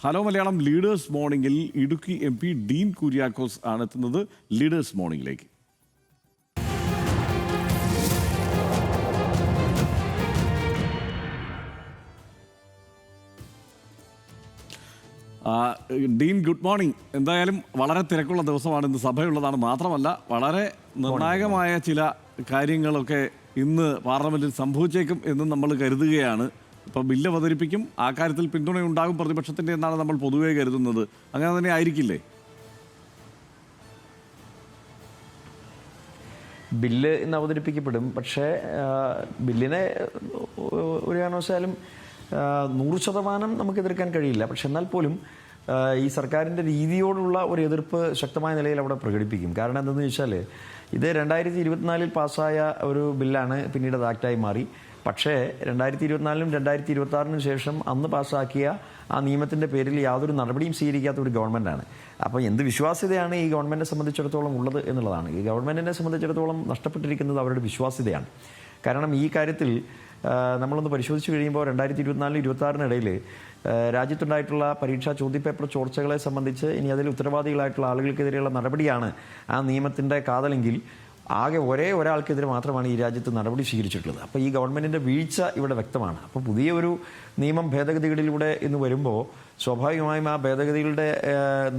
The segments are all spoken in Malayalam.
ഹലോ മലയാളം ലീഡേഴ്സ് മോർണിംഗിൽ ഇടുക്കി MP ഡീൻ കുര്യാക്കോസ് ആണ് എത്തുന്നത്. ലീഡേഴ്സ് മോർണിംഗിലേക്ക് ഡീൻ, ഗുഡ് മോർണിംഗ്. എന്തായാലും വളരെ തിരക്കുള്ള ദിവസമാണ് ഇന്ന്, സഭയുള്ളതാണ്. മാത്രമല്ല വളരെ നിർണായകമായ ചില കാര്യങ്ങളൊക്കെ ഇന്ന് പാർലമെന്റിൽ സംഭവിച്ചേക്കും എന്നും നമ്മൾ കരുതുകയാണ്. ഇപ്പോൾ ബില്ല് അവതരിപ്പിക്കും, ആ കാര്യത്തിൽ പിന്തുണയുണ്ടാകും പ്രതിപക്ഷത്തിൻ്റെ എന്നാണ് നമ്മൾ പൊതുവേ കരുതുന്നത്. അങ്ങനെ തന്നെ ആയിരിക്കില്ലേ? ബില്ല് ഇന്ന് അവതരിപ്പിക്കപ്പെടും. പക്ഷേ ബില്ലിനെ ഒരു കാരണവശാലും 100% നമുക്ക് എതിർക്കാൻ കഴിയില്ല. പക്ഷെ എന്നാൽ പോലും ഈ സർക്കാരിൻ്റെ രീതിയോടുള്ള ഒരു എതിർപ്പ് ശക്തമായ നിലയിൽ അവിടെ പ്രകടിപ്പിക്കും. കാരണം എന്തെന്ന് വെച്ചാൽ ഇത് 2024 പാസ്സായ ഒരു ബില്ലാണ്, പിന്നീട് അത് ആക്റ്റായി മാറി. പക്ഷേ 2024 2026 ശേഷം അന്ന് പാസ്സാക്കിയ ആ നിയമത്തിൻ്റെ പേരിൽ യാതൊരു നടപടിയും സ്വീകരിക്കാത്ത ഒരു ഗവൺമെൻറ്റാണ്. അപ്പോൾ എന്ത് വിശ്വാസ്യതയാണ് ഈ ഗവൺമെൻറ്റിനെ സംബന്ധിച്ചിടത്തോളം ഉള്ളത് എന്നുള്ളതാണ്. ഈ ഗവൺമെൻറ്റിനെ സംബന്ധിച്ചിടത്തോളം നഷ്ടപ്പെട്ടിരിക്കുന്നത് അവരുടെ വിശ്വാസ്യതയാണ്. കാരണം ഈ കാര്യത്തിൽ നമ്മളൊന്ന് പരിശോധിച്ച് കഴിയുമ്പോൾ 2024 2026 ഇടയിൽ രാജ്യത്തുണ്ടായിട്ടുള്ള പരീക്ഷാ ചോദ്യപേപ്പർ ചോർച്ചകളെ സംബന്ധിച്ച് ഇനി അതിൽ ഉത്തരവാദികളായിട്ടുള്ള ആളുകൾക്കെതിരെയുള്ള നടപടിയാണ് ആ നിയമത്തിൻ്റെ കാതലെങ്കിൽ ആകെ ഒരാൾക്കെതിരെ മാത്രമാണ് ഈ രാജ്യത്ത് നടപടി സ്വീകരിച്ചിട്ടുള്ളത്. അപ്പോൾ ഈ ഗവൺമെൻറ്റിൻ്റെ വീഴ്ച ഇവിടെ വ്യക്തമാണ്. അപ്പോൾ പുതിയൊരു നിയമം ഭേദഗതികളിലൂടെ ഇന്ന് വരുമ്പോൾ സ്വാഭാവികമായും ആ ഭേദഗതികളുടെ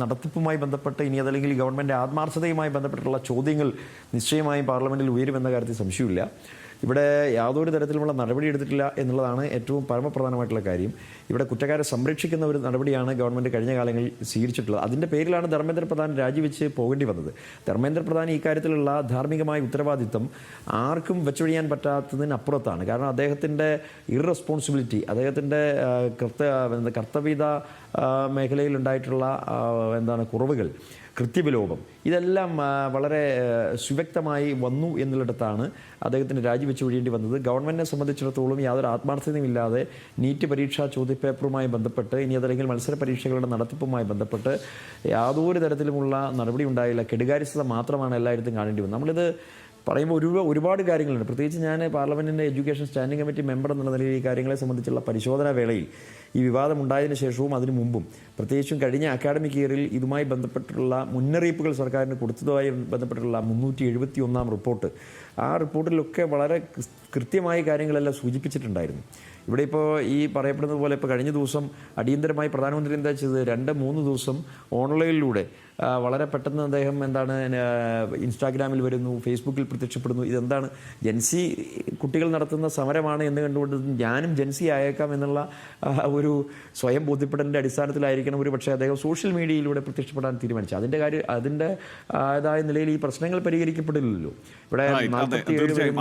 നടത്തിപ്പുമായി ബന്ധപ്പെട്ട് ഇനി അതല്ലെങ്കിൽ ഗവൺമെൻറ് ആത്മാർത്ഥതയുമായി ബന്ധപ്പെട്ടുള്ള ചോദ്യങ്ങൾ നിശ്ചയമായും പാർലമെൻറ്റിൽ ഉയരുമെന്ന കാര്യത്തിൽ സംശയമില്ല. ഇവിടെ യാതൊരു തരത്തിലുമുള്ള നടപടി എടുത്തിട്ടില്ല എന്നുള്ളതാണ് ഏറ്റവും പരമപ്രധാനമായിട്ടുള്ള കാര്യം. ഇവിടെ കുറ്റക്കാരെ സംരക്ഷിക്കുന്ന ഒരു നടപടിയാണ് ഗവൺമെൻറ് കഴിഞ്ഞ കാലങ്ങളിൽ സ്വീകരിച്ചിട്ടുള്ളത്. അതിൻ്റെ പേരിലാണ് ധർമ്മേന്ദ്ര പ്രധാൻ രാജിവെച്ച് പോകേണ്ടി വന്നത്. ധർമ്മേന്ദ്ര പ്രധാൻ ഈ കാര്യത്തിലുള്ള ധാർമ്മികമായ ഉത്തരവാദിത്വം ആർക്കും വെച്ചൊഴിയാൻ പറ്റാത്തതിനപ്പുറത്താണ്. കാരണം അദ്ദേഹത്തിൻ്റെ ഇറസ്പോൺസിബിലിറ്റി, അദ്ദേഹത്തിൻ്റെ കർത്തവ്യത മേഖലയിലുണ്ടായിട്ടുള്ള കുറവുകൾ, കൃത്യവിലോപം, ഇതെല്ലാം വളരെ സുവ്യക്തമായി വന്നു എന്നുള്ളിടത്താണ് അദ്ദേഹത്തിന് രാജിവെച്ച് ഒഴിയേണ്ടി വന്നത്. ഗവൺമെൻറ്റിനെ സംബന്ധിച്ചിടത്തോളം യാതൊരു ആത്മാർത്ഥതയുമില്ലാതെ നീറ്റ് പരീക്ഷാ ചോദ്യപേപ്പറുമായി ബന്ധപ്പെട്ട് ഇനി അതല്ലെങ്കിൽ മത്സര പരീക്ഷകളുടെ നടത്തിപ്പുമായി ബന്ധപ്പെട്ട് യാതൊരു തരത്തിലുമുള്ള നടപടി ഉണ്ടായില്ല. കെടുകാര്യസ്ഥത മാത്രമാണ് എല്ലായിടത്തും കാണേണ്ടി വന്നത്. നമ്മളിത് പറയുമ്പോൾ ഒരുപാട് കാര്യങ്ങളുണ്ട്. പ്രത്യേകിച്ച് ഞാൻ പാർലമെൻറ്റിൻ്റെ എഡ്യൂക്കേഷൻ സ്റ്റാൻഡിംഗ് കമ്മിറ്റി മെമ്പർ എന്നുള്ള നിലയിൽ ഈ കാര്യങ്ങളെ സംബന്ധിച്ചുള്ള പരിശോധനാ വേളയിൽ ഈ വിവാദം ഉണ്ടായതിനു ശേഷവും അതിനു മുമ്പും പ്രത്യേകിച്ചും കഴിഞ്ഞ അക്കാഡമിക് ഇയറിൽ ഇതുമായി ബന്ധപ്പെട്ടുള്ള മുന്നറിയിപ്പുകൾ സർക്കാരിന് കൊടുത്തതുമായി ബന്ധപ്പെട്ടുള്ള 371 റിപ്പോർട്ട്, ആ റിപ്പോർട്ടിലൊക്കെ വളരെ കൃത്യമായ കാര്യങ്ങളെല്ലാം സൂചിപ്പിച്ചിട്ടുണ്ടായിരുന്നു. ഇവിടെ ഇപ്പോൾ ഈ പറയപ്പെടുന്നത് പോലെ ഇപ്പോൾ കഴിഞ്ഞ ദിവസം അടിയന്തരമായി പ്രധാനമന്ത്രി എന്താ ചെയ്തത്, 2-3 ദിവസം ഓൺലൈനിലൂടെ വളരെ പെട്ടെന്ന് അദ്ദേഹം ഇൻസ്റ്റാഗ്രാമിൽ വരുന്നു, ഫേസ്ബുക്കിൽ പ്രത്യക്ഷപ്പെടുന്നു. ഇതെന്താണ്, ജൻസി കുട്ടികൾ നടത്തുന്ന സമരമാണ് എന്ന് കണ്ടുകൊണ്ട് ഞാനും ജൻസി ആയേക്കാം എന്നുള്ള ഒരു സ്വയം ബോധ്യപ്പെടലിൻ്റെ അടിസ്ഥാനത്തിലായിരിക്കണം ഒരു പക്ഷേ അദ്ദേഹം സോഷ്യൽ മീഡിയയിലൂടെ പ്രത്യക്ഷപ്പെടാൻ തീരുമാനിച്ചു. അതിൻ്റെ അതായ നിലയിൽ ഈ പ്രശ്നങ്ങൾ പരിഹരിക്കപ്പെടില്ലല്ലോ. ഇവിടെ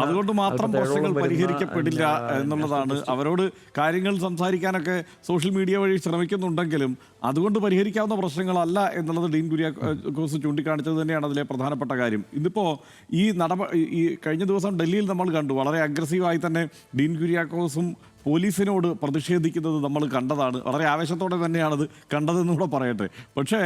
അതുകൊണ്ട് മാത്രം പ്രശ്നങ്ങൾ പരിഹരിക്കപ്പെടില്ല എന്നുള്ളതാണ്. അവരോട് കാര്യങ്ങൾ സംസാരിക്കാനൊക്കെ സോഷ്യൽ മീഡിയ വഴി ശ്രമിക്കുന്നുണ്ടെങ്കിലും അതുകൊണ്ട് പരിഹരിക്കാവുന്ന പ്രശ്നങ്ങളല്ല എന്നുള്ളത് ഡീൻ കുര്യാക്കോസ് ചൂണ്ടിക്കാണിച്ചത് തന്നെയാണ് അതിലെ പ്രധാനപ്പെട്ട കാര്യം. ഇന്നിപ്പോൾ ഈ കഴിഞ്ഞ ദിവസം ഡൽഹിയിൽ നമ്മൾ കണ്ടു, വളരെ അഗ്രസീവായി തന്നെ ഡീൻ കുര്യാക്കോസും പോലീസിനോട് പ്രതിഷേധിക്കുന്നത് നമ്മൾ കണ്ടതാണ്. വളരെ ആവേശത്തോടെ തന്നെയാണത് കണ്ടതെന്നുകൂടെ പറയട്ടെ. പക്ഷേ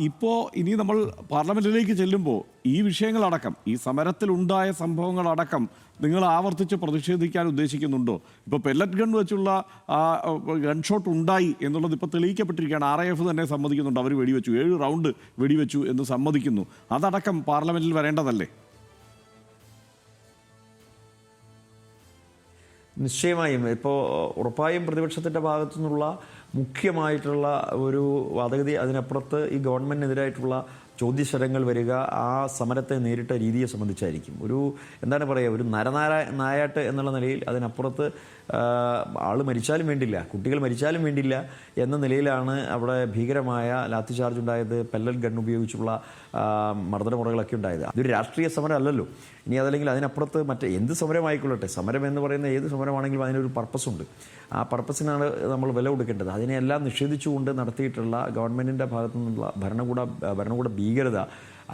ഇപ്പോൾ ഇനി നമ്മൾ പാർലമെൻറ്റിലേക്ക് ചെല്ലുമ്പോൾ ഈ വിഷയങ്ങളടക്കം, ഈ സമരത്തിലുണ്ടായ സംഭവങ്ങളടക്കം നിങ്ങൾ ആവർത്തിച്ച് പ്രതിഷേധിക്കാൻ ഉദ്ദേശിക്കുന്നുണ്ടോ? ഇപ്പോൾ പെല്ലറ്റ് ഗൺ വെച്ചുള്ള ഗൺഷോട്ട് ഉണ്ടായി എന്നുള്ളത് ഇപ്പോൾ തെളിയിക്കപ്പെട്ടിരിക്കുകയാണ്. RIF തന്നെ സമ്മതിക്കുന്നുണ്ട്, അവർ വെടിവെച്ചു, 7 റൗണ്ട് വെടിവെച്ചു എന്ന് സമ്മതിക്കുന്നു. അതടക്കം പാർലമെൻറ്റിൽ വരേണ്ടതല്ലേ? നിശ്ചയമായും ഇപ്പോൾ ഉറപ്പായും പ്രതിപക്ഷത്തിൻ്റെ ഭാഗത്തു നിന്നുള്ള മുഖ്യമായിട്ടുള്ള ഒരു വാദഗതി, അതിനപ്പുറത്ത് ഈ ഗവൺമെൻറ്റിനെതിരായിട്ടുള്ള ചോദ്യശരങ്ങൾ വരിക ആ സമരത്തെ നേരിട്ട രീതിയെ സംബന്ധിച്ചായിരിക്കും. ഒരു ഒരു നായാട്ട് എന്നുള്ള നിലയിൽ അതിനപ്പുറത്ത് ആൾ മരിച്ചാലും വേണ്ടില്ല, കുട്ടികൾ മരിച്ചാലും വേണ്ടില്ല എന്ന നിലയിലാണ് അവിടെ ഭീകരമായ ലാത്തി ചാർജ് ഉണ്ടായത്, പെല്ലറ്റ് ഗൺ ഉപയോഗിച്ചുള്ള മർദ്ദനമുറകളൊക്കെ ഉണ്ടായത്. അതൊരു രാഷ്ട്രീയ സമരം അല്ലല്ലോ. ഇനി അതല്ലെങ്കിൽ അതിനപ്പുറത്ത് എന്ത് സമരമായിക്കൊള്ളട്ടെ, സമരം എന്ന് പറയുന്ന ഏത് സമരമാണെങ്കിലും അതിനൊരു പർപ്പസുണ്ട്. ആ പർപ്പസിനാണ് നമ്മൾ വില കൊടുക്കേണ്ടത്. അതിനെല്ലാം നിഷേധിച്ചുകൊണ്ട് നടത്തിയിട്ടുള്ള ഗവൺമെൻറ്റിൻ്റെ ഭാഗത്തു നിന്നുള്ള ഭരണകൂട ഭീകരത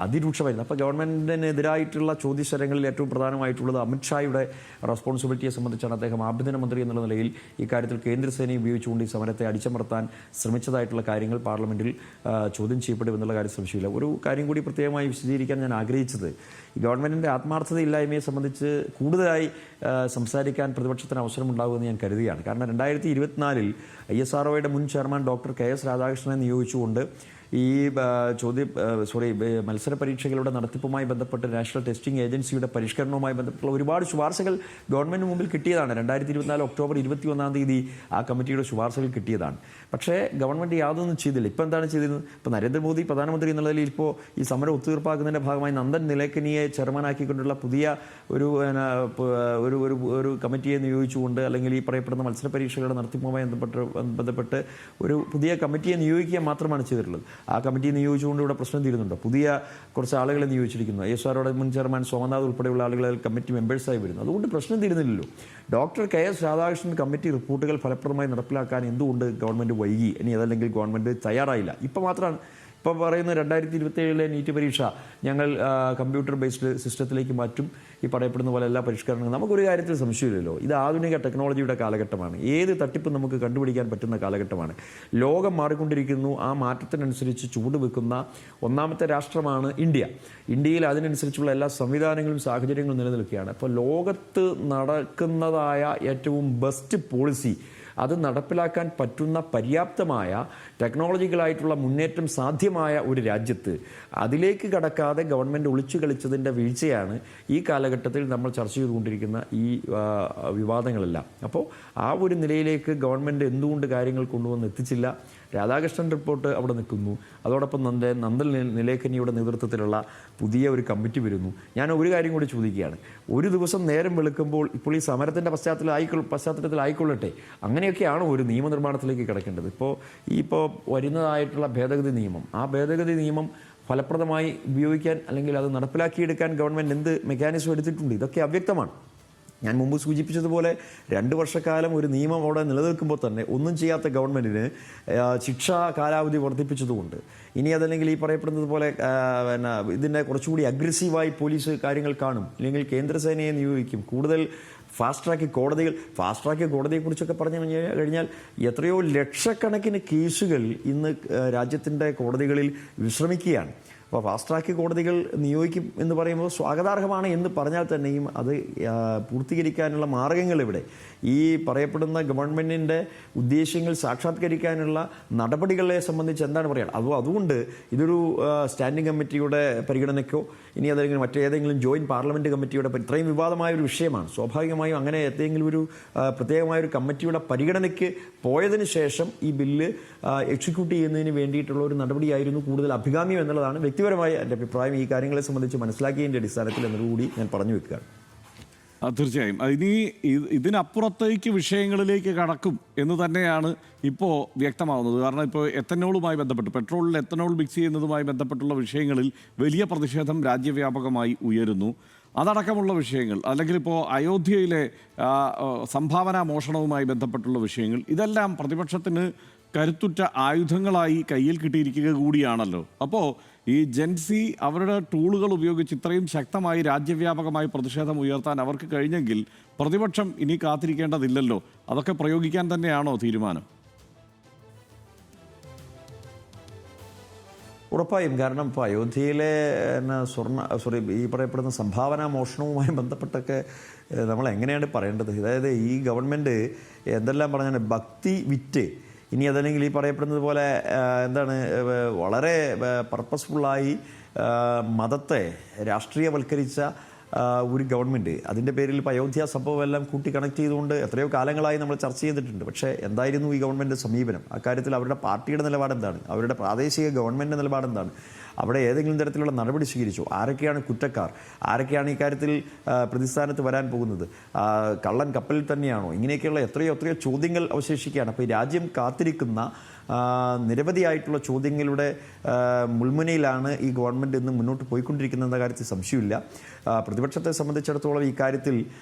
അതിരൂക്ഷമായിരുന്നു. അപ്പോൾ ഗവൺമെൻറ്റിനെതിരായിട്ടുള്ള ചോദ്യശരങ്ങളിൽ ഏറ്റവും പ്രധാനമായിട്ടുള്ളത് അമിത്ഷായുടെ റെസ്പോൺസിബിലിറ്റിയെ സംബന്ധിച്ചാണ്. അദ്ദേഹം ആഭ്യന്തരമന്ത്രി എന്നുള്ള നിലയിൽ ഇക്കാര്യത്തിൽ കേന്ദ്രസേനയെ ഉപയോഗിച്ചുകൊണ്ട് ഈ സമരത്തെ അടിച്ചമർത്താൻ ശ്രമിച്ചതായിട്ടുള്ള കാര്യങ്ങൾ പാർലമെൻറ്റിൽ ചോദ്യം ചെയ്യപ്പെടുമെന്നുള്ള കാര്യം സംശയമില്ല. ഒരു കാര്യം കൂടി പ്രത്യേകമായി വിശദീകരിക്കാൻ ഞാൻ ആഗ്രഹിച്ചത്, ഈ ഗവൺമെൻറ്റിൻ്റെ ആത്മാർത്ഥതയില്ലായ്മയെ സംബന്ധിച്ച് കൂടുതലായി സംസാരിക്കാൻ പ്രതിപക്ഷത്തിന് അവസരമുണ്ടാകുമെന്ന് ഞാൻ കരുതുകയാണ്. കാരണം 2024 ISROയുടെ മുൻ ചെയർമാൻ ഡോക്ടർ KS രാധാകൃഷ്ണനെ നിയോഗിച്ചുകൊണ്ട് ഈ മത്സര പരീക്ഷകളുടെ നടത്തിപ്പുമായി ബന്ധപ്പെട്ട് നാഷണൽ ടെസ്റ്റിംഗ് ഏജൻസിയുടെ പരിഷ്കരണവുമായി ബന്ധപ്പെട്ടുള്ള ഒരുപാട് ശുപാർശകൾ ഗവൺമെൻറ് മുമ്പിൽ കിട്ടിയതാണ്. 2024 ഒക്ടോബർ 21 ആ കമ്മിറ്റിയുടെ ശുപാർശകൾ കിട്ടിയതാണ്. പക്ഷേ ഗവൺമെൻറ് യാതൊന്നും ചെയ്തില്ല. ഇപ്പോൾ എന്താണ് ചെയ്തിരുന്നത്? ഇപ്പോൾ നരേന്ദ്രമോദി പ്രധാനമന്ത്രി എന്നുള്ള നിലയിൽ ഇപ്പോൾ ഈ സമരം ഒത്തുതീർപ്പാക്കുന്നതിൻ്റെ ഭാഗമായി നന്ദൻ നിലേക്കനിയെ ചെയർമാനാക്കിക്കൊണ്ടുള്ള പുതിയ ഒരു കമ്മിറ്റിയെ നിയോഗിച്ചുകൊണ്ട്, അല്ലെങ്കിൽ ഈ പറയപ്പെടുന്ന മത്സര പരീക്ഷകളുടെ നടത്തിപ്പുമായി ബന്ധപ്പെട്ട് ഒരു പുതിയ കമ്മിറ്റിയെ നിയോഗിക്കുക മാത്രമാണ് ചെയ്തിട്ടുള്ളത്. ആ കമ്മിറ്റി നിയോഗിച്ചുകൊണ്ട് ഇവിടെ പ്രശ്നം തീരുന്നുണ്ടോ? പുതിയ കുറച്ച് ആളുകളെ നിയോഗിച്ചിരിക്കുന്നു. ISROയുടെ മുൻ ചെയർമാൻ സോമനാഥ് ഉൾപ്പെടെയുള്ള ആളുകൾ കമ്മിറ്റി മെമ്പേഴ്സായി വരുന്നു. അതുകൊണ്ട് പ്രശ്നം തീരുന്നില്ലല്ലോ. ഡോക്ടർ KS രാധാകൃഷ്ണൻ കമ്മിറ്റി റിപ്പോർട്ടുകൾ ഫലപ്രദമായി നടപ്പിലാക്കാൻ എന്തുകൊണ്ട് ഗവൺമെൻറ് വൈകി? ഇനി അതല്ലെങ്കിൽ ഗവൺമെൻറ് തയ്യാറായില്ല? ഇപ്പോൾ പറയുന്ന 2027 നീറ്റ് പരീക്ഷ ഞങ്ങൾ കമ്പ്യൂട്ടർ ബേസ്ഡ് സിസ്റ്റത്തിലേക്ക് മാറ്റും, ഈ പറയപ്പെടുന്ന പോലെ എല്ലാ പരിഷ്കരണങ്ങളും. നമുക്കൊരു കാര്യത്തിൽ സംശയമില്ലല്ലോ, ഇത് ആധുനിക ടെക്നോളജിയുടെ കാലഘട്ടമാണ്. ഏത് തട്ടിപ്പും നമുക്ക് കണ്ടുപിടിക്കാൻ പറ്റുന്ന കാലഘട്ടമാണ്. ലോകം മാറിക്കൊണ്ടിരിക്കുന്നു. ആ മാറ്റത്തിനനുസരിച്ച് ചുവടുവെക്കുന്ന ഒന്നാമത്തെ രാഷ്ട്രമാണ് ഇന്ത്യ. ഇന്ത്യയിൽ അതിനനുസരിച്ചുള്ള എല്ലാ സംവിധാനങ്ങളും സാഹചര്യങ്ങളും നിലനിൽക്കുകയാണ്. അപ്പോൾ ലോകത്ത് നടക്കുന്നതായ ഏറ്റവും ബെസ്റ്റ് പോളിസി, അത് നടപ്പിലാക്കാൻ പറ്റുന്ന പര്യാപ്തമായ ടെക്നോളജികളായിട്ടുള്ള മുന്നേറ്റം സാധ്യമായ ഒരു രാജ്യത്ത് അതിലേക്ക് കടക്കാതെ ഗവൺമെൻറ് ഒളിച്ചു കളിച്ചതിൻ്റെ വീഴ്ചയാണ് ഈ കാലഘട്ടത്തിൽ നമ്മൾ ചർച്ച ചെയ്തുകൊണ്ടിരിക്കുന്ന ഈ വിവാദങ്ങളെല്ലാം. അപ്പോൾ ആ ഒരു നിലയിലേക്ക് ഗവൺമെൻറ് എന്തുകൊണ്ട് കാര്യങ്ങൾ കൊണ്ടുവന്ന് എത്തിച്ചില്ല? രാധാകൃഷ്ണൻ റിപ്പോർട്ട് അവിടെ നിൽക്കുന്നു. അതോടൊപ്പം നന്ദൻ നിലേക്കനിയുടെ നേതൃത്വത്തിലുള്ള പുതിയ ഒരു കമ്മിറ്റി വരുന്നു. ഞാൻ ഒരു കാര്യം കൂടി ചോദിക്കുകയാണ്. ഒരു ദിവസം നേരം വെളുക്കുമ്പോൾ ഇപ്പോൾ ഈ സമരത്തിൻ്റെ പശ്ചാത്തലത്തിലായിക്കൊള്ളട്ടെ, അങ്ങനെയൊക്കെയാണോ ഒരു നിയമനിർമ്മാണത്തിലേക്ക് കിടക്കേണ്ടത്? ഇപ്പോൾ വരുന്നതായിട്ടുള്ള ഭേദഗതി നിയമം, ആ ഭേദഗതി നിയമം ഫലപ്രദമായി ഉപയോഗിക്കാൻ അല്ലെങ്കിൽ അത് നടപ്പിലാക്കിയെടുക്കാൻ ഗവൺമെൻറ് എന്ത് മെക്കാനിസം എടുത്തിട്ടുണ്ട്? ഇതൊക്കെ അവ്യക്തമാണ്. ഞാൻ മുമ്പ് സൂചിപ്പിച്ചതുപോലെ 2 വർഷക്കാലം ഒരു നിയമം അവിടെ നിലനിൽക്കുമ്പോൾ തന്നെ ഒന്നും ചെയ്യാത്ത ഗവൺമെൻറ്റിന് ശിക്ഷാ കാലാവധി വർദ്ധിപ്പിച്ചതുകൊണ്ട്, ഇനി അതല്ലെങ്കിൽ ഈ പറയപ്പെടുന്നത് പോലെ ഇതിൻ്റെ കുറച്ചുകൂടി അഗ്രസീവായി പോലീസ് കാര്യങ്ങൾ കാണും, അല്ലെങ്കിൽ കേന്ദ്രസേനയെ നിയോഗിക്കും, കൂടുതൽ ഫാസ്റ്റ് ട്രാക്ക് കോടതിയെക്കുറിച്ചൊക്കെ പറഞ്ഞു കഴിഞ്ഞാൽ എത്രയോ ലക്ഷക്കണക്കിന് കേസുകൾ ഇന്ന് രാജ്യത്തിൻ്റെ കോടതികളിൽ വിശ്രമിക്കുകയാണ്. അപ്പോൾ ഫാസ്റ്റ് ട്രാക്ക് കോടതികൾ നിയോഗിക്കും എന്ന് പറയുമ്പോൾ സ്വാഗതാർഹമാണ് എന്ന് പറഞ്ഞാൽ തന്നെയും അത് പൂർത്തീകരിക്കാനുള്ള മാർഗങ്ങൾ ഇവിടെ, ഈ പറയപ്പെടുന്ന ഗവൺമെൻറ്റിൻ്റെ ഉദ്ദേശ്യങ്ങൾ സാക്ഷാത്കരിക്കാനുള്ള നടപടികളെ സംബന്ധിച്ച് എന്താണ് പറയുക? അതുകൊണ്ട് ഇതൊരു സ്റ്റാൻഡിംഗ് കമ്മിറ്റിയുടെ പരിഗണനയ്ക്കോ ഇനി അതല്ലെങ്കിൽ മറ്റേതെങ്കിലും ജോയിൻറ്റ് പാർലമെൻറ്റ് കമ്മിറ്റിയുടെ ഇത്രയും വിവാദമായ ഒരു വിഷയമാണ്. സ്വാഭാവികമായും അങ്ങനെ ഏതെങ്കിലും ഒരു പ്രത്യേകമായൊരു കമ്മിറ്റിയുടെ പരിഗണനയ്ക്ക് പോയതിന് ശേഷം ഈ ബില്ല് എക്സിക്യൂട്ട് ചെയ്യുന്നതിന് വേണ്ടിയിട്ടുള്ള ഒരു നടപടിയായിരുന്നു കൂടുതൽ അഭികാമ്യം എന്നുള്ളതാണ് വ്യക്തിപരമായ എൻ്റെ അഭിപ്രായം. ഈ കാര്യങ്ങളെ സംബന്ധിച്ച് മനസ്സിലാക്കിയതിൻ്റെ അടിസ്ഥാനത്തിൽ എന്നതുകൂടി ഞാൻ പറഞ്ഞു വെക്കുകയാണ്. തീർച്ചയായും ഇനി ഇതിനപ്പുറത്തേക്ക് വിഷയങ്ങളിലേക്ക് കടക്കും എന്ന് തന്നെയാണ് ഇപ്പോൾ വ്യക്തമാവുന്നത്. കാരണം ഇപ്പോൾ എത്തനോളുമായി ബന്ധപ്പെട്ട്, പെട്രോളിൽ എത്തനോൾ മിക്സ് ചെയ്യുന്നതുമായി ബന്ധപ്പെട്ടുള്ള വിഷയങ്ങളിൽ വലിയ പ്രതിഷേധം രാജ്യവ്യാപകമായി ഉയരുന്നു. അതടക്കമുള്ള വിഷയങ്ങൾ, അല്ലെങ്കിൽ ഇപ്പോൾ അയോധ്യയിലെ സംഭാവന മോഷണവുമായി ബന്ധപ്പെട്ടുള്ള വിഷയങ്ങൾ, ഇതെല്ലാം പ്രതിപക്ഷത്തിന് കരുത്തുറ്റ ആയുധങ്ങളായി കയ്യിൽ കിട്ടിയിരിക്കുക കൂടിയാണല്ലോ. അപ്പോൾ ഈ ജെൻസി അവരുടെ ടൂളുകൾ ഉപയോഗിച്ച് ഇത്രയും ശക്തമായി രാജ്യവ്യാപകമായി പ്രതിഷേധം ഉയർത്താൻ അവർക്ക് കഴിഞ്ഞെങ്കിൽ പ്രതിപക്ഷം ഇനി കാത്തിരിക്കേണ്ടതില്ലല്ലോ. അതൊക്കെ പ്രയോഗിക്കാൻ തന്നെയാണോ തീരുമാനം? ഉറപ്പായും. കാരണം ഇപ്പോൾ അയോധ്യയിലെ ഈ പറയപ്പെടുന്ന സംഭാവന മോഷണവുമായി ബന്ധപ്പെട്ടൊക്കെ നമ്മൾ എങ്ങനെയാണ് പറയേണ്ടത്? അതായത് ഈ ഗവൺമെൻറ് എന്തെല്ലാം പറഞ്ഞാൽ ഭക്തി വിറ്റ്, ഇനി അതല്ലെങ്കിൽ ഈ പറയപ്പെടുന്നത് പോലെ വളരെ പർപ്പസ്ഫുള്ളായി മതത്തെ രാഷ്ട്രീയവൽക്കരിച്ച ഒരു ഗവൺമെൻറ്, അതിൻ്റെ പേരിൽ ഇപ്പോൾ അയോധ്യ സംഭവം എല്ലാം കൂട്ടി കണക്ട് ചെയ്തുകൊണ്ട് എത്രയോ കാലങ്ങളായി നമ്മൾ ചർച്ച ചെയ്തിട്ടുണ്ട്. പക്ഷേ എന്തായിരുന്നു ഈ ഗവൺമെൻറ് സമീപനം? അക്കാര്യത്തിൽ അവരുടെ പാർട്ടിയുടെ നിലപാടെന്താണ്? അവരുടെ പ്രാദേശിക ഗവൺമെൻറ് നിലപാടെന്താണ്? അവിടെ ഏതെങ്കിലും തരത്തിലുള്ള നടപടി സ്വീകരിച്ചു? ആരൊക്കെയാണ് കുറ്റക്കാർ? ആരൊക്കെയാണ് ഇക്കാര്യത്തിൽ പ്രതിസ്ഥാനത്ത് വരാൻ പോകുന്നത്? കള്ളൻ കപ്പലിൽ തന്നെയാണോ? ഇങ്ങനെയൊക്കെയുള്ള എത്രയോ ചോദ്യങ്ങൾ അവശേഷിക്കുകയാണ്. അപ്പോൾ ഈ രാജ്യം കാത്തിരിക്കുന്ന നിരവധിയായിട്ടുള്ള ചോദ്യങ്ങളുടെ മുൾമുനയിലാണ് ഈ ഗവൺമെൻറ് ഇന്ന് മുന്നോട്ട് പോയിക്കൊണ്ടിരിക്കുന്ന കാര്യത്തിൽ സംശയമില്ല. പ്രതിപക്ഷത്തെ സംബന്ധിച്ചിടത്തോളം ഈ കാര്യത്തിൽ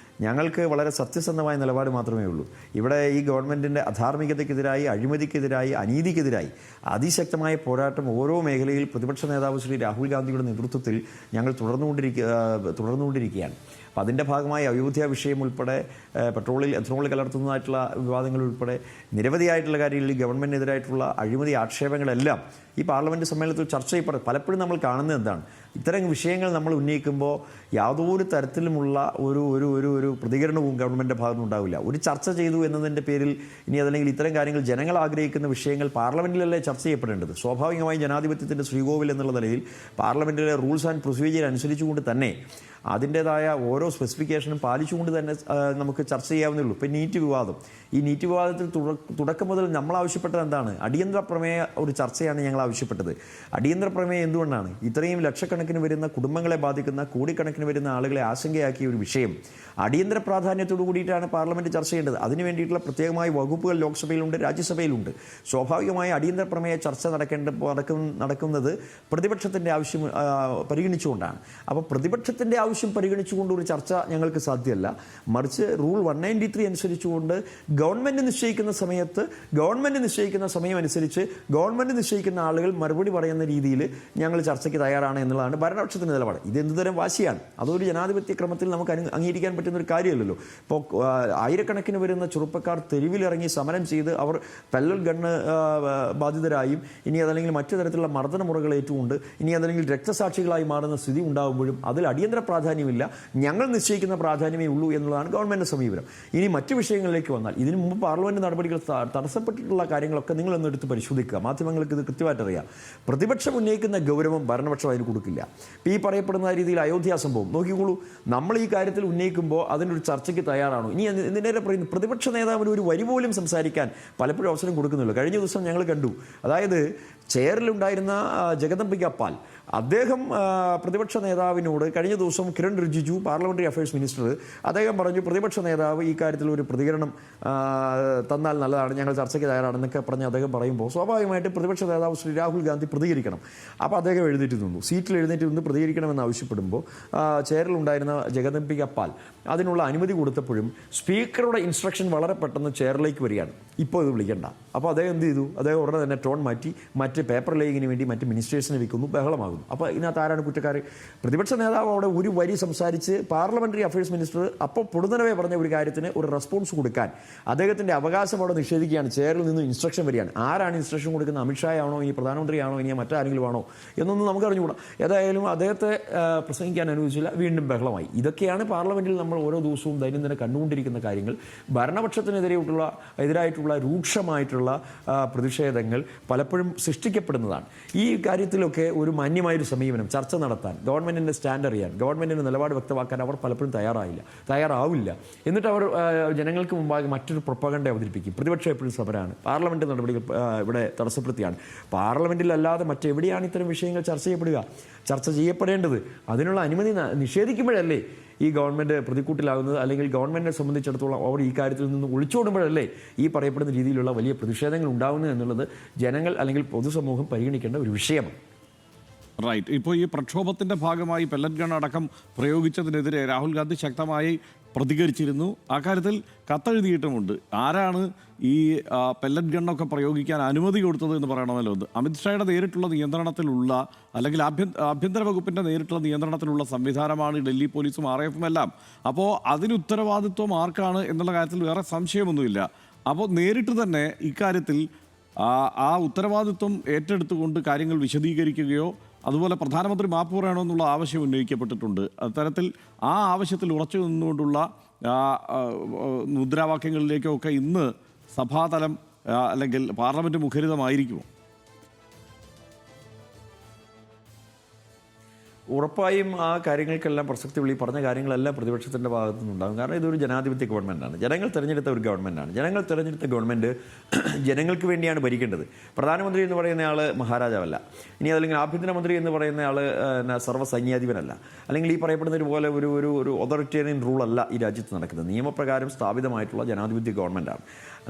ഞങ്ങൾക്ക് വളരെ സത്യസന്ധമായ നിലപാട് മാത്രമേ ഉള്ളൂ. ഇവിടെ ഈ ഗവൺമെൻറ്റിൻ്റെ അധാർമികതയ്ക്കെതിരായി, അഴിമതിക്കെതിരായി, അനീതിക്കെതിരായി അതിശക്തമായ പോരാട്ടം ഓരോ മേഖലയിൽ പ്രതിപക്ഷ നേതാവ് ശ്രീ രാഹുൽ ഗാന്ധിയുടെ നേതൃത്വത്തിൽ ഞങ്ങൾ തുടർന്നുകൊണ്ടിരിക്കുകയാണ്. അപ്പം അതിൻ്റെ ഭാഗമായി അയോധ്യ വിഷയം ഉൾപ്പെടെ പെട്രോളിൽ എഥനോൾ കലർത്തുന്നതായിട്ടുള്ള വിവാദങ്ങൾ ഉൾപ്പെടെ നിരവധിയായിട്ടുള്ള കാര്യങ്ങളിൽ ഗവൺമെൻറ്റിനെതിരായിട്ടുള്ള അഴിമതി ആക്ഷേപങ്ങളെല്ലാം ഈ പാർലമെൻറ്റ് സമ്മേളനത്തിൽ ചർച്ച ചെയ്യപ്പെടും. പലപ്പോഴും നമ്മൾ കാണുന്നത് എന്താണ്, ഇത്തരം വിഷയങ്ങൾ നമ്മൾ ഉന്നയിക്കുമ്പോൾ യാതൊരു തരത്തിലുമുള്ള ഒരു പ്രതികരണവും ഗവൺമെൻറ്റിൻ്റെ ഭാഗത്തുനിന്ന് ഉണ്ടാവില്ല. ഒരു ചർച്ച ചെയ്തു എന്നതിൻ്റെ പേരിൽ ഇനി അതല്ലെങ്കിൽ ഇത്തരം കാര്യങ്ങൾ ജനങ്ങൾ ആഗ്രഹിക്കുന്ന വിഷയങ്ങൾ പാർലമെൻറ്റിലല്ലേ ചർച്ച ചെയ്യപ്പെടേണ്ടത്. സ്വാഭാവികമായും ജനാധിപത്യത്തിൻ്റെ ശ്രീകോവിൽ എന്നുള്ള നിലയിൽ പാർലമെൻറ്റിലെ റൂൾസ് ആൻഡ് പ്രൊസീജിയർ അനുസരിച്ചുകൊണ്ട് തന്നെ അതിൻ്റേതായ ഓരോ സ്പെസിഫിക്കേഷനും പാലിച്ചുകൊണ്ട് തന്നെ നമുക്ക് ചർച്ച ചെയ്യാവുന്നേ ഉള്ളൂ. ഇപ്പം നീറ്റ് വിവാദം, ഈ നീറ്റ് വിവാദത്തിൽ തുടക്കം മുതൽ നമ്മൾ ആവശ്യപ്പെട്ടത് എന്താണ്? അടിയന്തര പ്രമേയ ഒരു ചർച്ചയാണ് ഞങ്ങൾ ആവശ്യപ്പെട്ടത്. അടിയന്തര പ്രമേയം എന്തുകൊണ്ടാണ്? ഇത്രയും ലക്ഷക്കണക്കിന് വരുന്ന കുടുംബങ്ങളെ ബാധിക്കുന്ന, കോടിക്കണക്കിന് വരുന്ന ആളുകളെ ആശങ്കയാക്കിയ ഒരു വിഷയം അടിയന്തര പ്രാധാന്യത്തോടു കൂടിയിട്ടാണ് പാർലമെൻറ്റ് ചർച്ച ചെയ്യേണ്ടത്. അതിന് വേണ്ടിയിട്ടുള്ള പ്രത്യേകമായ വകുപ്പുകൾ ലോക്സഭയിലുണ്ട്, രാജ്യസഭയിലുണ്ട്. സ്വാഭാവികമായി അടിയന്തര പ്രമേയ ചർച്ച നടക്കുന്നത് പ്രതിപക്ഷത്തിൻ്റെ ആവശ്യം പരിഗണിച്ചുകൊണ്ടാണ്. അപ്പോൾ പ്രതിപക്ഷത്തിൻ്റെ ആവശ്യം പരിഗണിച്ചുകൊണ്ട് ഒരു ചർച്ച ഞങ്ങൾക്ക് സാധ്യമല്ല. മറിച്ച് റൂൾ 193 അനുസരിച്ചുകൊണ്ട് ഗവൺമെൻറ് നിശ്ചയിക്കുന്ന സമയം അനുസരിച്ച് ഗവൺമെൻറ് നിശ്ചയിക്കുന്ന ആളുകൾ മറുപടി പറയുന്ന രീതിയിൽ ഞങ്ങൾ ചർച്ചയ്ക്ക് തയ്യാറാണ് എന്നുള്ളതാണ് ഭരണപക്ഷത്തിൻ്റെ നിലപാട്. ഇത് എന്തുതരം വാശിയാണ്? അതൊരു ജനാധിപത്യ ക്രമത്തിൽ നമുക്ക് അംഗീകരിക്കാൻ പറ്റുന്ന ഒരു കാര്യമല്ലല്ലോ. ഇപ്പോൾ ആയിരക്കണക്കിന് വരുന്ന ചെറുപ്പക്കാർ തെരുവിലിറങ്ങി സമരം ചെയ്ത് അവർ പെല്ലൽ ഗണ്ണ് ബാധിതരായും ഇനി അതല്ലെങ്കിൽ മറ്റു തരത്തിലുള്ള മർദ്ദനമുറകൾ ഏറ്റുകൊണ്ട് ഇനി അതല്ലെങ്കിൽ രക്തസാക്ഷികളായി മാറുന്ന സ്ഥിതി ഉണ്ടാകുമ്പോഴും അതിൽ അടിയന്തര പ്രാധാന്യമില്ല, ഞങ്ങൾ നിശ്ചയിക്കുന്ന പ്രാധാന്യമേ ഉള്ളൂ എന്നുള്ളതാണ് ഗവൺമെൻറ് സമീപനം. ഇനി മറ്റു വിഷയങ്ങളിലേക്ക് വന്നാൽ ഇതിനു മുമ്പ് പാർലമെൻറ്റ് നടപടികൾ തടസ്സപ്പെട്ടിട്ടുള്ള കാര്യങ്ങളൊക്കെ നിങ്ങളൊന്ന് എടുത്ത് പരിശോധിക്കുക. മാധ്യമങ്ങൾക്ക് ഇത് കൃത്യമായിട്ട് അറിയാം. പ്രതിപക്ഷം ഉന്നയിക്കുന്ന ഗൗരവം ഭരണപക്ഷം അതിന് കൊടുക്കില്ല. ഈ പറയപ്പെടുന്ന രീതിയിൽ അയോധ്യ സംഭവം നോക്കിക്കോളൂ. നമ്മൾ ഈ കാര്യത്തിൽ ഉന്നയിക്കുമ്പോൾ അതിനൊരു ചർച്ചയ്ക്ക് തയ്യാറാണോ? ഇനി എന്തിനേറെ പറയുന്നു, പ്രതിപക്ഷ നേതാവിന് ഒരു വരി പോലും സംസാരിക്കാൻ പലപ്പോഴും അവസരം കൊടുക്കുന്നില്ല. കഴിഞ്ഞ ദിവസം ഞങ്ങൾ കണ്ടു, അതായത് ചെയറിലുണ്ടായിരുന്ന ജഗദംബിക പാൽ, അദ്ദേഹം പ്രതിപക്ഷ നേതാവിനോട് കഴിഞ്ഞ ദിവസം Kiren Rijiju parliamentary affairs minister, അദ്ദേഹം പറഞ്ഞു പ്രതിപക്ഷ നേതാവ് ഈ കാര്യത്തിൽ ഒരു പ്രതികരണം തന്നാൽ നല്ലതാണ്, ഞങ്ങൾ ചർച്ചയ്ക്ക് തയ്യാറാണെന്നൊക്കെ പറഞ്ഞ് അദ്ദേഹം പറയുമ്പോൾ സ്വാഭാവികമായിട്ട് പ്രതിപക്ഷ നേതാവ് ശ്രീ രാഹുൽ ഗാന്ധി പ്രതികരിക്കണം. അപ്പോൾ അദ്ദേഹം എഴുന്നേറ്റ് നിന്നു, സീറ്റിൽ എഴുന്നേറ്റ് നിന്ന് പ്രതികരിക്കണമെന്ന് ആവശ്യപ്പെടുമ്പോൾ ചെയറിലുണ്ടായിരുന്ന ജഗദംബിക പാൽ അതിനുള്ള അനുമതി കൊടുത്തപ്പോഴും സ്പീക്കറുടെ ഇൻസ്ട്രക്ഷൻ വളരെ പെട്ടെന്ന് ചെയറിലേക്ക് വരികയാണ്, ഇപ്പോൾ ഇത് വിളിക്കേണ്ട. അപ്പോൾ അദ്ദേഹം എന്ത് ചെയ്തു? അദ്ദേഹം ഉടനെ തന്നെ ടോൺ മാറ്റി മറ്റ് പേപ്പർ ലേയിങ്ങിന് വേണ്ടി മറ്റ് മിനിസ്റ്റേഴ്സിനെ വെക്കുന്നു, ബഹളമാകുന്നു. അപ്പോൾ ഇതിനകത്ത് ആരാണ് കുറ്റക്കാർ? പ്രതിപക്ഷ നേതാവ് അവിടെ ഒരു വരി സംസാരിച്ച് പാർലമെന്ററി അഫയേഴ്സ് മിനിസ്റ്റർ അപ്പോൾ പൊടുന്നനവേ പറഞ്ഞ ഒരു കാര്യത്തിന് ഒരു റെസ്പോൺസ് കൊടുക്കാൻ അദ്ദേഹത്തിൻ്റെ അവകാശം അവിടെ നിഷേധിക്കുകയാണ്. ചെയറിൽ നിന്ന് ഇൻസ്ട്രക്ഷൻ വരികയാണ്. ആരാണ് ഇൻസ്ട്രക്ഷൻ കൊടുക്കുന്നത്? അമിത്ഷാ ആണോ, ഇനി പ്രധാനമന്ത്രിയാണോ, ഇനി മറ്റാരെങ്കിലും ആണോ എന്നൊന്നും നമുക്ക് അറിഞ്ഞുകൂടാ. ഏതായാലും അദ്ദേഹത്തെ പ്രസംഗിക്കാൻ അനുവദിച്ചില്ല, വീണ്ടും ബഹളമായി. ഇതൊക്കെയാണ് പാർലമെന്റിൽ നമ്മൾ ഓരോ ദിവസവും ദൈനംദിനം കണ്ടുകൊണ്ടിരിക്കുന്ന കാര്യങ്ങൾ. ഭരണപക്ഷത്തിനെതിരായിട്ടുള്ള രൂക്ഷമായിട്ടുള്ള പ്രതിഷേധങ്ങൾ പലപ്പോഴും സൃഷ്ടിക്കപ്പെടുന്നതാണ്. ഈ കാര്യത്തിലൊക്കെ ഒരു മാന്യമായൊരു സമീപനം, ചർച്ച നടത്താൻ, ഗവൺമെന്റിന്റെ സ്റ്റാൻഡ് അറിയാൻ, ഗവൺമെന്റിന്റെ നിലപാട് വ്യക്തമാക്കാൻ അവർ പലപ്പോഴും തയ്യാറാവില്ല. എന്നിട്ട് അവർ ജനങ്ങൾക്ക് മുമ്പാകെ മറ്റൊരു പ്രൊപ്പഗണ്ട അവതരിപ്പിക്കും. പ്രതിപക്ഷം എപ്പോഴും സമരമാണ്, പാർലമെന്റ് നടപടികൾ ഇവിടെ തടസ്സപ്പെടുത്തിയാണ്. പാർലമെന്റിലല്ലാതെ മറ്റെവിടെയാണ് ഇത്തരം വിഷയങ്ങൾ ചർച്ച ചെയ്യപ്പെടേണ്ടത്? അതിനുള്ള അനുമതി നിഷേധിക്കുമ്പോഴല്ലേ ഈ ഗവൺമെൻറ് പ്രതിക്കൂട്ടിലാകുന്നത്? അല്ലെങ്കിൽ ഗവൺമെൻറ്റിനെ സംബന്ധിച്ചിടത്തോളം അവർ ഈ കാര്യത്തിൽ നിന്ന് ഒളിച്ചോടുമ്പോഴല്ലേ ഈ പറയപ്പെടുന്ന രീതിയിലുള്ള വലിയ പ്രതിഷേധങ്ങൾ ഉണ്ടാകുന്നത് എന്നുള്ളത് ജനങ്ങൾ അല്ലെങ്കിൽ പൊതുസമൂഹം പരിഗണിക്കേണ്ട ഒരു വിഷയമാണ്. റൈറ്റ്. ഇപ്പോൾ ഈ പ്രക്ഷോഭത്തിൻ്റെ ഭാഗമായി പെല്ലറ്റ് ഗൺ അടക്കം പ്രയോഗിച്ചതിനെതിരെ രാഹുൽ ഗാന്ധി ശക്തമായി പ്രതികരിച്ചിരുന്നു. അക്കാര്യത്തിൽ കത്തെഴുതിയിട്ടുമുണ്ട്. ആരാണ് ഈ പെല്ലറ്റ് ഗണ്ണൊക്കെ പ്രയോഗിക്കാൻ അനുമതി കൊടുത്തത് എന്ന് പറയണമല്ലോ. അമിത്ഷായുടെ നേരിട്ടുള്ള നിയന്ത്രണത്തിലുള്ള അല്ലെങ്കിൽ ആഭ്യന്തര വകുപ്പിൻ്റെ നേരിട്ടുള്ള നിയന്ത്രണത്തിലുള്ള സംവിധാനമാണ് ഡൽഹി പോലീസും RIFും എല്ലാം. അപ്പോൾ അതിന് ഉത്തരവാദിത്വം ആർക്കാണ് എന്നുള്ള കാര്യത്തിൽ വേറെ സംശയമൊന്നുമില്ല. അപ്പോൾ നേരിട്ട് തന്നെ ഇക്കാര്യത്തിൽ ആ ഉത്തരവാദിത്വം ഏറ്റെടുത്തുകൊണ്ട് കാര്യങ്ങൾ വിശദീകരിക്കുകയോ അതുപോലെ പ്രധാനമന്ത്രി മാപ്പ് പറയണമെന്നുള്ള ആവശ്യം ഉന്നയിക്കപ്പെട്ടിട്ടുണ്ട്. അത്തരത്തിൽ ആ ആവശ്യത്തിൽ ഉറച്ചു നിന്നുകൊണ്ടുള്ള മുദ്രാവാക്യങ്ങളിലേക്കൊക്കെ ഇന്ന് സഭാതലം അല്ലെങ്കിൽ പാർലമെന്റ് മുഖരിതമായിരിക്കുമോ? ഉറപ്പായും ആ കാര്യങ്ങൾക്കെല്ലാം പ്രസക്തി പറഞ്ഞ കാര്യങ്ങളെല്ലാം പ്രതിപക്ഷത്തിൻ്റെ ഭാഗത്തു നിന്നുണ്ടാകും. കാരണം ഇതൊരു ജനാധിപത്യ ഗവൺമെൻറ്റാണ്, ജനങ്ങൾ തിരഞ്ഞെടുത്ത ഒരു ഗവൺമെൻറ്റാണ്. ജനങ്ങൾ തിരഞ്ഞെടുത്ത ഗവൺമെൻറ് ജനങ്ങൾക്ക് വേണ്ടിയാണ് ഭരിക്കേണ്ടത്. പ്രധാനമന്ത്രി എന്ന് പറയുന്നയാൾ മഹാരാജാവല്ല, ഇനി അതല്ലെങ്കിൽ ആഭ്യന്തരമന്ത്രി എന്ന് പറയുന്നയാൾ സർവ്വസൈന്യാധിപനല്ല, അല്ലെങ്കിൽ ഈ പറയപ്പെടുന്നൊരു പോലെ ഒരു അതോറിറ്റേറിയൻ റൂളല്ല ഈ രാജ്യത്ത് നടക്കുന്നത്. നിയമപ്രകാരം സ്ഥാപിതമായിട്ടുള്ള ജനാധിപത്യ ഗവൺമെൻറ്റാണ്.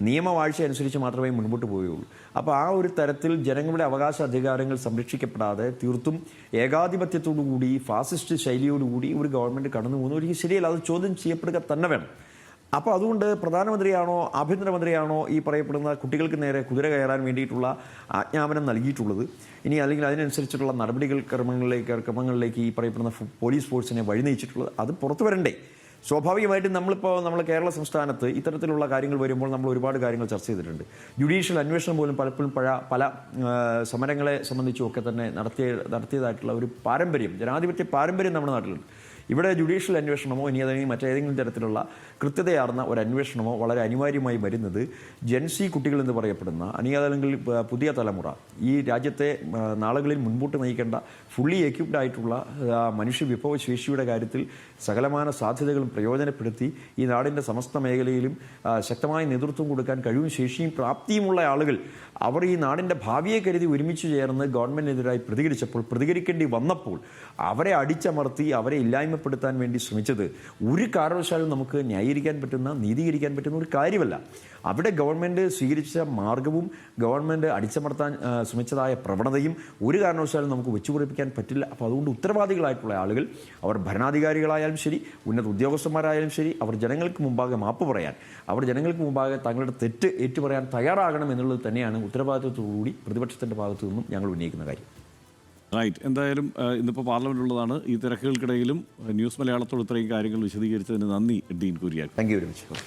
നിയമവാഴ്ച അനുസരിച്ച് മാത്രമേ മുൻപോട്ട് പോവുകയുള്ളൂ. അപ്പോൾ ആ ഒരു തരത്തിൽ ജനങ്ങളുടെ അവകാശ അധികാരങ്ങൾ സംരക്ഷിക്കപ്പെടാതെ തീർത്തും ഏകാധിപത്യത്തോടുകൂടി ഫാസിസ്റ്റ് ശൈലിയോടുകൂടി ഒരു ഗവൺമെൻറ് കടന്നു പോകുന്ന ഒരിക്കലും ശരിയല്ല. അത് ചോദ്യം ചെയ്യപ്പെടുക തന്നെ വേണം. അപ്പോൾ അതുകൊണ്ട് പ്രധാനമന്ത്രിയാണോ ആഭ്യന്തരമന്ത്രിയാണോ ഈ പറയപ്പെടുന്ന കുട്ടികൾക്ക് നേരെ കുതിര കയറാൻ വേണ്ടിയിട്ടുള്ള ആജ്ഞാപനം നൽകിയിട്ടുള്ളത്, ഇനി അല്ലെങ്കിൽ അതിനനുസരിച്ചിട്ടുള്ള ക്രമങ്ങളിലേക്ക് ഈ പറയപ്പെടുന്ന പോലീസ് ഫോഴ്സിനെ വഴി നയിച്ചിട്ടുള്ളത്, അത് പുറത്തു വരണ്ടേ? സ്വാഭാവികമായിട്ടും നമ്മുടെ കേരള സംസ്ഥാനത്ത് ഇത്തരത്തിലുള്ള കാര്യങ്ങൾ വരുമ്പോൾ നമ്മൾ ഒരുപാട് കാര്യങ്ങൾ ചർച്ച ചെയ്തിട്ടുണ്ട്. ജുഡീഷ്യൽ അന്വേഷണം പോലും പലപ്പോഴും പല സമരങ്ങളെ സംബന്ധിച്ചും ഒക്കെ തന്നെ നടത്തിയതായിട്ടുള്ള ഒരു പാരമ്പര്യം, ജനാധിപത്യ പാരമ്പര്യം നമ്മുടെ നാട്ടിലുണ്ട്. ഇവിടെ ജുഡീഷ്യൽ അന്വേഷണമോ ഇനി അല്ലെങ്കിൽ മറ്റേതെങ്കിലും തരത്തിലുള്ള കൃത്യതയാർന്ന ഒരു അന്വേഷണമോ വളരെ അനിവാര്യമായി വരുന്നത് ജെൻസി കുട്ടികൾ എന്ന് പറയപ്പെടുന്ന അല്ലെങ്കിൽ പുതിയ തലമുറ, ഈ രാജ്യത്തെ നാളുകളിൽ മുൻപോട്ട് നയിക്കേണ്ട ഫുള്ളി എക്യുപ്ഡ് ആയിട്ടുള്ള മനുഷ്യ വിഭവശേഷിയുടെ കാര്യത്തിൽ സകലമാന സാധ്യതകളും പ്രയോജനപ്പെടുത്തി ഈ നാടിൻ്റെ സമസ്ത മേഖലയിലും ശക്തമായ നേതൃത്വം കൊടുക്കാൻ കഴിവും ശേഷിയും പ്രാപ്തിയുമുള്ള ആളുകൾ അവർ ഈ നാടിൻ്റെ ഭാവിയെ കരുതി ഒരുമിച്ച് ചേർന്ന് ഗവൺമെൻറ്റിനെതിരായി പ്രതികരിക്കേണ്ടി വന്നപ്പോൾ അവരെ അടിച്ചമർത്തി അവരെ ഇല്ലായ്മപ്പെടുത്താൻ വേണ്ടി ശ്രമിച്ചത് ഒരു കാരണവശാലും നമുക്ക് നീതീകരിക്കാൻ പറ്റുന്ന ഒരു കാര്യമല്ല. അവിടെ ഗവൺമെൻറ് സ്വീകരിച്ച മാർഗവും ഗവൺമെൻറ് അടിച്ചമർത്താൻ ശ്രമിച്ചതായ പ്രവണതയും ഒരു കാരണവശാലും നമുക്ക് വെച്ചുപൊറിപ്പിക്കാൻ പറ്റില്ല. അപ്പോൾ അതുകൊണ്ട് ഉത്തരവാദികളായിട്ടുള്ള ആളുകൾ, അവർ ഭരണാധികാരികളായാലും ശരി, ഉന്നത ഉദ്യോഗസ്ഥന്മാരായാലും ശരി, അവർ ജനങ്ങൾക്ക് മുമ്പാകെ മാപ്പ് പറയാൻ, അവർ ജനങ്ങൾക്ക് മുമ്പാകെ തങ്ങളുടെ തെറ്റ് ഏറ്റുപറയാൻ തയ്യാറാകണം എന്നുള്ളത് തന്നെയാണ് ഉത്തരവാദിത്വത്തോടുകൂടി പ്രതിപക്ഷത്തിൻ്റെ ഭാഗത്തു നിന്നും ഞങ്ങൾ ഉന്നയിക്കുന്ന കാര്യം. റൈറ്റ്. എന്തായാലും ഇന്നിപ്പോൾ പാർലമെൻറ്റുള്ളതാണ്. ഈ തിരക്കുകൾക്കിടയിലും ന്യൂസ് മലയാളത്തോട് ഇത്രയും കാര്യങ്ങൾ വിശദീകരിച്ചതിന് നന്ദി Dean Kuriakose. Thank you very much.